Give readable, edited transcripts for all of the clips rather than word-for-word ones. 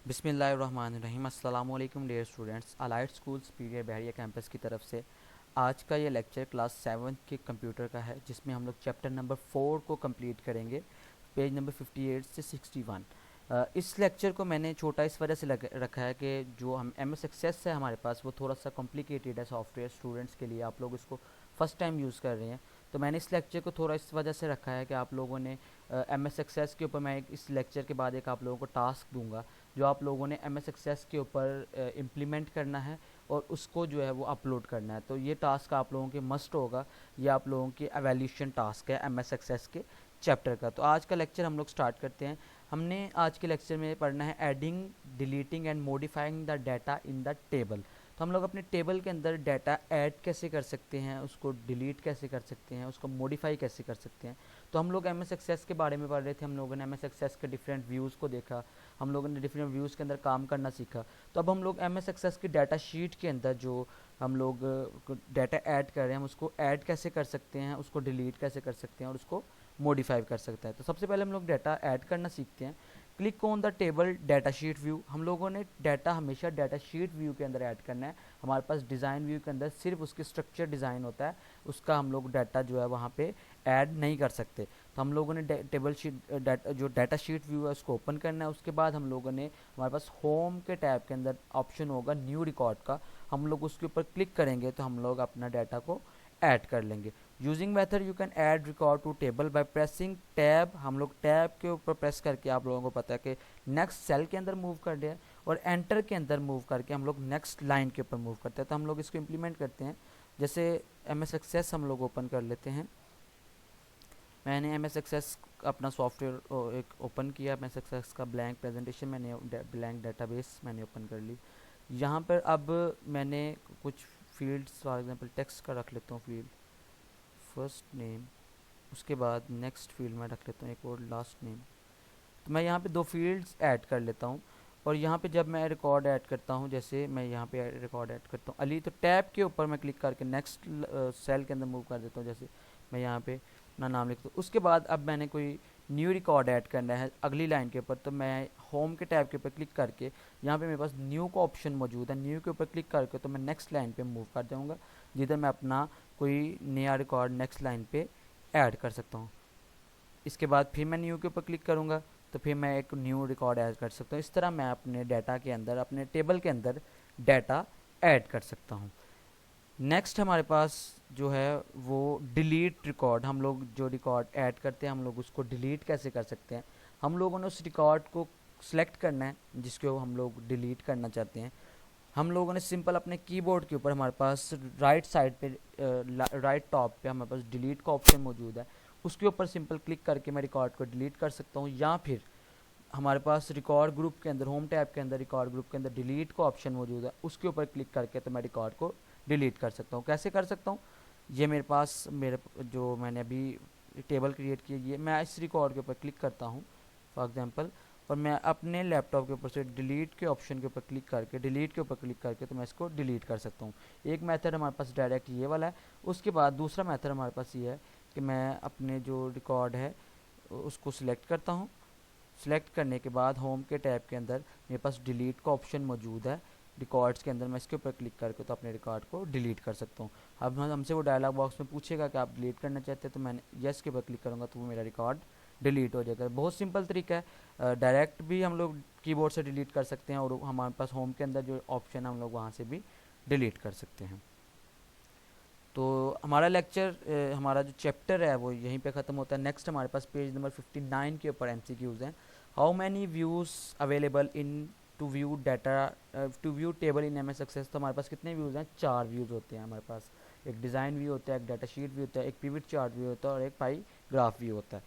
बिस्मिल्लाहिर्रहमानिर्रहीम। अस्सलाम वालेकुम dear students. Allied Schools period Bahria campus की तरफ से आज का ये लेक्चर क्लास 7 के कंप्यूटर का है, जिसमें हम लोग चैप्टर नंबर 4 को कंप्लीट करेंगे, पेज नंबर 58 से 61। इस लेक्चर को मैंने छोटा इस वजह से रखा है कि जो हम एम एस एक्सेस है हमारे पास, वो थोड़ा सा कॉम्प्लिकेटेड है सॉफ्टवेयर स्टूडेंट्स के लिए। आप लोग इसको फर्स्ट टाइम यूज़ कर रहे हैं, तो मैंने इस लेक्चर को थोड़ा इस वजह से रखा है कि आप लोगों ने एम एस एक्सेस के ऊपर, मैं इस लेक्चर के बाद एक आप लोगों को टास्क दूंगा जो आप लोगों ने एम एस एक्सेस के ऊपर इम्प्लीमेंट करना है और उसको जो है वो अपलोड करना है। तो ये टास्क आप लोगों के मस्ट होगा, ये आप लोगों की एवेल्यूशन टास्क है एम एस एक्सेस के चैप्टर का। तो आज का लेक्चर हम लोग स्टार्ट करते हैं। हमने आज के लेक्चर में पढ़ना है adding, deleting and modifying the data in the table. तो हम लोग अपने टेबल के अंदर डाटा ऐड कैसे कर सकते हैं, उसको डिलीट कैसे कर सकते हैं, उसको मॉडिफाई कैसे कर सकते हैं। तो हम लोग एम एस एक्सेस के बारे में पढ़ रहे थे। हम लोगों ने एम एस एक्सेस के डिफरेंट व्यूज़ को देखा, हम लोगों ने डिफरेंट व्यूज़ के अंदर काम करना सीखा। तो अब हम लोग एम एस एक्सेस की डाटा शीट के अंदर जो हम लोग डाटा ऐड कर रहे हैं, हम उसको ऐड कैसे कर सकते हैं, उसको डिलीट कैसे कर सकते हैं और उसको मॉडिफाई कर सकते हैं। तो सबसे पहले हम लोग डाटा ऐड करना सीखते हैं। Click on the table data sheet view. हम लोगों ने डाटा हमेशा डाटा शीट व्यू के अंदर ऐड करना है। हमारे पास डिज़ाइन व्यू के अंदर सिर्फ उसकी स्ट्रक्चर डिज़ाइन होता है, उसका हम लोग डाटा जो है वहाँ पे ऐड नहीं कर सकते। तो हम लोगों ने टेबल शीट जो डाटा शीट व्यू है उसको ओपन करना है। उसके बाद हम लोगों ने, हमारे पास होम के टैब के अंदर ऑप्शन होगा न्यू रिकॉर्ड का, हम लोग उसके ऊपर क्लिक करेंगे तो हम लोग अपना डाटा को ऐड कर लेंगे। Using method you can add record to table by pressing tab. हम लोग टैब के ऊपर प्रेस करके, आप लोगों को पता है कि नेक्स्ट सेल के अंदर मूव कर दिया, और एंटर के अंदर मूव करके हम लोग नेक्स्ट लाइन के ऊपर मूव करते हैं। तो हम लोग इसको इम्प्लीमेंट करते हैं। जैसे एम एस एक्सेस हम लोग ओपन कर लेते हैं। मैंने एम एस एक्सेस अपना सॉफ्टवेयर एक ओपन किया। एम एस एक्सेस का ब्लैंक प्रेजेंटेशन मैंने, ब्लैंक डाटाबेस मैंने ओपन कर ली। यहाँ पर अब मैंने कुछ फील्ड्स, फॉर एग्जांपल टेक्स्ट का रख लेता हूँ फील्ड, फर्स्ट नेम, उसके बाद नेक्स्ट फील्ड में रख लेता हूँ एक और लास्ट नेम। तो मैं यहाँ पे दो फील्ड्स ऐड कर लेता हूँ। और यहाँ पे जब मैं रिकॉर्ड ऐड करता हूँ, जैसे मैं यहाँ पे रिकॉर्ड ऐड करता हूँ अली, तो टैब के ऊपर मैं क्लिक करके नेक्स्ट सेल के अंदर मूव कर देता हूँ। जैसे मैं यहाँ पे अपना नाम लिखता हूँ। उसके बाद अब मैंने कोई न्यू रिकॉर्ड ऐड करना है अगली लाइन के ऊपर, तो मैं होम के टैब के ऊपर क्लिक करके, यहाँ पे मेरे पास न्यू का ऑप्शन मौजूद है, न्यू के ऊपर क्लिक करके तो मैं नेक्स्ट लाइन पे मूव कर जाऊँगा, जिधर मैं अपना कोई नया रिकॉर्ड नेक्स्ट लाइन पे ऐड कर सकता हूँ। इसके बाद फिर मैं न्यू के ऊपर क्लिक करूँगा तो फिर मैं एक न्यू रिकॉर्ड ऐड कर सकता हूँ। इस तरह मैं अपने डाटा के अंदर, अपने टेबल के अंदर डाटा ऐड कर सकता हूँ। नेक्स्ट हमारे पास जो है वो डिलीट रिकॉर्ड। हम लोग जो रिकॉर्ड ऐड करते हैं, हम लोग उसको डिलीट कैसे कर सकते हैं। हम लोगों ने उस रिकॉर्ड को सिलेक्ट करना है जिसको हम लोग डिलीट करना चाहते हैं। हम लोगों ने सिंपल अपने कीबोर्ड के ऊपर, हमारे पास राइट साइड पे, राइट टॉप पे हमारे पास डिलीट का ऑप्शन मौजूद है, उसके ऊपर सिंपल क्लिक करके मैं रिकॉर्ड को डिलीट कर सकता हूँ। या फिर हमारे पास रिकॉर्ड ग्रुप के अंदर, होम टैब के अंदर रिकॉर्ड ग्रुप के अंदर डिलीट का ऑप्शन मौजूद है, उसके ऊपर क्लिक करके तो मैं रिकॉर्ड को डिलीट कर सकता हूँ। कैसे कर सकता हूँ, ये मेरे पास, मेरे जो मैंने अभी टेबल क्रिएट की है, ये मैं इस रिकॉर्ड के ऊपर क्लिक करता हूँ फॉर एग्जांपल, और मैं अपने लैपटॉप के ऊपर से डिलीट के ऑप्शन के ऊपर क्लिक करके, डिलीट के ऊपर क्लिक करके तो मैं इसको डिलीट कर सकता हूँ। एक मेथड हमारे पास डायरेक्ट ये वाला है। उसके बाद दूसरा मेथड हमारे पास ये है कि मैं अपने जो रिकॉर्ड है उसको सिलेक्ट करता हूँ। सिलेक्ट करने के बाद होम के टैब के अंदर मेरे पास डिलीट का ऑप्शन मौजूद है रिकॉर्ड्स के अंदर, मैं इसके ऊपर क्लिक करके तो अपने रिकॉर्ड को डिलीट कर सकता हूँ। अब हमसे वो डायलॉग बॉक्स में पूछेगा कि आप डिलीट करना चाहते हैं, तो मैंने यस के ऊपर क्लिक करूँगा तो वो मेरा रिकॉर्ड डिलीट हो जाएगा। बहुत सिंपल तरीका है। डायरेक्ट भी हम लोग कीबोर्ड से डिलीट कर सकते हैं, और हमारे पास होम के अंदर जो ऑप्शन है हम लोग वहाँ से भी डिलीट कर सकते हैं। तो हमारा लेक्चर, हमारा जो चैप्टर है वो यहीं पे ख़त्म होता है। नेक्स्ट हमारे पास पेज नंबर 59 के ऊपर एमसीक्यूज़ हैं। How many views available in to view data, to view table in M S Access. तो हमारे पास कितने व्यूज़ हैं, 4 व्यूज़ होते हैं हमारे पास। एक डिज़ाइन व्यू होता है, एक डाटा शीट व्यू होता है, एक पिवट चार्ट व्यू होता है, और एक पाई ग्राफ व्यू होता है।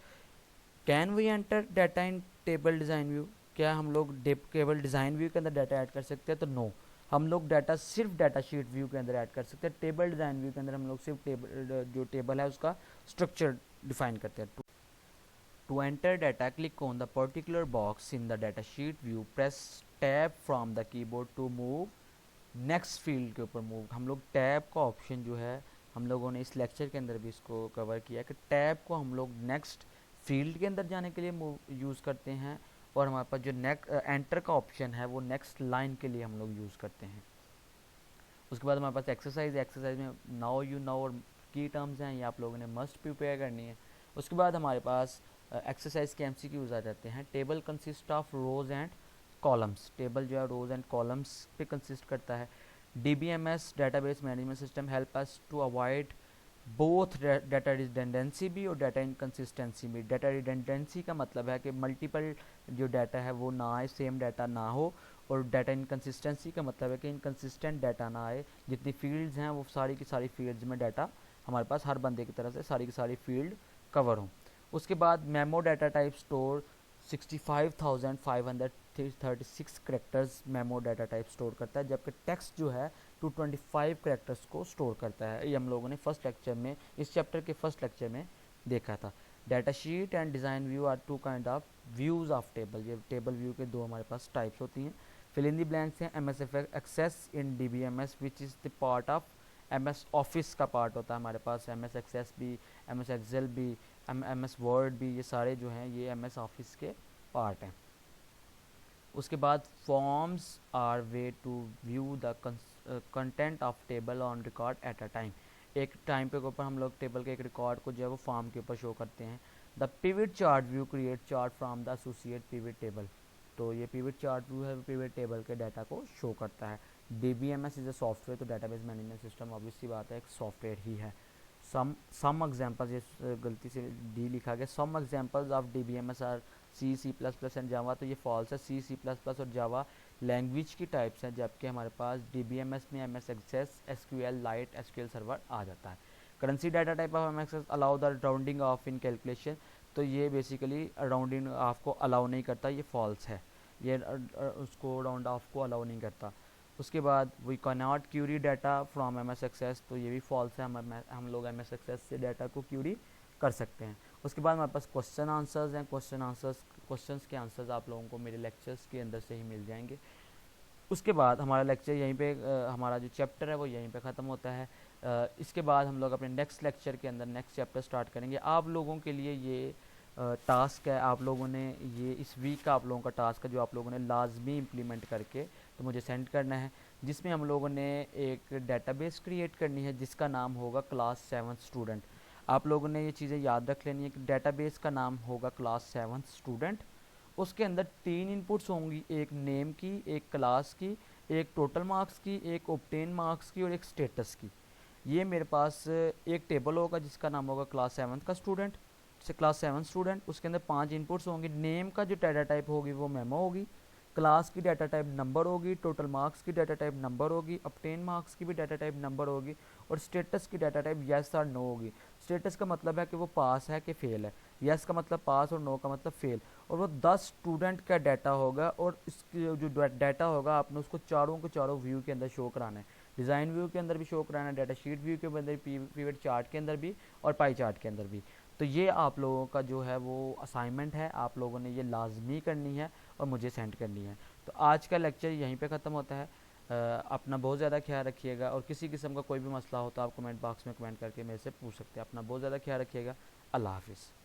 Can we enter data in table design view. क्या हम लोग केवल डिज़ाइन व्यू के अंदर डाटा ऐड कर सकते हैं, तो नो, हम लोग डाटा सिर्फ डाटा शीट व्यू के अंदर ऐड कर सकते हैं। टेबल डिज़ाइन व्यू के अंदर हम लोग सिर्फ टेबल, जो टेबल है उसका स्ट्रक्चर डिफाइन करते हैं। To enter data click on the particular box in the data sheet view, press tab from the keyboard to move next field के ऊपर मूव। हम लोग टैब का ऑप्शन जो है, हम लोगों ने इस लेक्चर के अंदर भी इसको कवर किया कि टैब को हम लोग नेक्स्ट फील्ड के अंदर जाने के लिए मूव यूज़ करते हैं, और हमारे पास जो एंटर का ऑप्शन है वो नेक्स्ट लाइन के लिए हम लोग यूज़ करते हैं। उसके बाद हमारे पास एक्सरसाइज में नाउ यू नो और की टर्म्स हैं, ये आप लोगों ने मस्ट प्रिपेयर करनी है। उसके बाद हमारे पास एक्सरसाइज के एमसीक्यूज आ जाते हैं। Table consist of rows and columns, table जो है रोज एंड कॉलम्स पे कंसिस्ट करता है। DBMS database management system help us to avoid both data redundancy भी और डाटा इनकन्सिस्टेंसी भी। डाटा रिडेंडेंसी का मतलब है कि मल्टीपल जो डाटा है वो ना आए, सेम डाटा ना हो, और डाटा इनकन्सिस्टेंसी का मतलब है कि इनकन्सिस्टेंट डाटा ना आए, जितनी फील्ड्स हैं वो सारी की सारी फील्ड्स में डाटा हमारे पास हर बंदे की तरफ से सारी की सारी फील्ड कवर हों। उसके बाद memo data type store 65,536 characters memo data type store करता है, जबकि टेक्स्ट जो है 225 करेक्टर्स को स्टोर करता है। ये हम लोगों ने फर्स्ट लेक्चर में, इस चैप्टर के फर्स्ट लेक्चर में देखा था। Data sheet and design view are two kind of views of table, ये टेबल व्यू के दो हमारे पास टाइप्स होती हैं। फिल इन दी ब्लैंक्स हैं MS Access in DBMS which is the part of MS Office का पार्ट होता है हमारे पास। MS एक्सेस भी, MS एक्सेल भी, MS वर्ड भी, ये सारे जो हैं ये MS ऑफिस के पार्ट हैं। उसके बाद forms are way to view the content of table on record at a time, एक टाइम पे ऊपर हम लोग टेबल के एक रिकॉर्ड को जो है वो फॉर्म के ऊपर शो करते हैं। The pivot chart view create chart from the associate pivot table, तो ये पिवट चार्ट व्यू है पिवट टेबल के डाटा को शो करता है। DBMS इज़ अ सॉफ्टवेयर, तो डाटाबेस मैनेजमेंट सिस्टम ऑब्वियसली बात है एक सॉफ्टवेयर ही है। सम एग्जांपल्स, ये गलती से डी लिखा गया, some examples of DBMS are C++ and Java, तो ये फॉल्स है। C++ और जावा लैंग्वेज की टाइप्स हैं, जबकि हमारे पास DBMS में MS access, SQL lite, SQL server आ जाता है। Currency data type of MS access allow the rounding off in calculation, तो ये बेसिकली राउंडिंग ऑफ को अलाउ नहीं करता, ये फॉल्स है, ये उसको राउंड ऑफ को अलाउ नहीं करता। उसके बाद we can not query data from MS Access, तो ये भी फॉल्स है, हम लोग MS एक्सेस से डाटा को क्यूरी कर सकते हैं। उसके बाद हमारे पास क्वेश्चन आंसर्स हैं। क्वेश्चंस के आंसर्स आप लोगों को मेरे लेक्चर्स के अंदर से ही मिल जाएंगे। उसके बाद हमारा लेक्चर यहीं पे हमारा जो चैप्टर है वो यहीं पे ख़त्म होता है। इसके बाद हम लोग अपने नेक्स्ट लेक्चर के अंदर नेक्स्ट चैप्टर स्टार्ट करेंगे। आप लोगों के लिए ये टास्क है, आप लोगों ने ये इस वीक का आप लोगों का टास्क है जो आप लोगों ने लाजमी इम्प्लीमेंट करके तो मुझे सेंड करना है, जिसमें हम लोगों ने एक डेटाबेस क्रिएट करनी है जिसका नाम होगा क्लास 7 स्टूडेंट। आप लोगों ने ये चीज़ें याद रख लेनी है कि डेटाबेस का नाम होगा क्लास 7 स्टूडेंट। उसके अंदर 3 इनपुट्स होंगी, एक नेम की, एक क्लास की, एक टोटल मार्क्स की, एक ऑब्टेन मार्क्स की और एक स्टेटस की। ये मेरे पास एक टेबल होगा जिसका नाम होगा क्लास 7 का स्टूडेंट, जैसे क्लास 7 स्टूडेंट। उसके अंदर 5 इनपुट्स होंगी, नेम का जो डाटा टाइप होगी वो मेमो होगी, क्लास की डाटा टाइप नंबर होगी, टोटल मार्क्स की डाटा टाइप नंबर होगी, ऑब्टेन मार्क्स की भी डाटा टाइप नंबर होगी, और स्टेटस की डाटा टाइप येस और नो होगी। स्टेटस का मतलब है कि वो पास है कि फेल है, येस का मतलब पास और नो का मतलब फेल। और वो 10 स्टूडेंट का डाटा होगा, और इसकी जो डाटा होगा आपने उसको चारों के चारों व्यू के अंदर शो कराना है। डिज़ाइन व्यू के अंदर भी शो कराना है, डाटा शीट व्यू के अंदर, पिवट चार्ट के अंदर भी, और पाई चार्ट के अंदर भी। तो ये आप लोगों का जो है वो असाइनमेंट है, आप लोगों ने ये लाजमी करनी है और मुझे सेंड करनी है। तो आज का लेक्चर यहीं पे ख़त्म होता है। अपना बहुत ज़्यादा ख्याल रखिएगा, और किसी किस्म का कोई भी मसला हो तो आप कमेंट बॉक्स में कमेंट करके मेरे से पूछ सकते हैं। अपना बहुत ज़्यादा ख्याल रखिएगा। अल्लाह हाफिज़।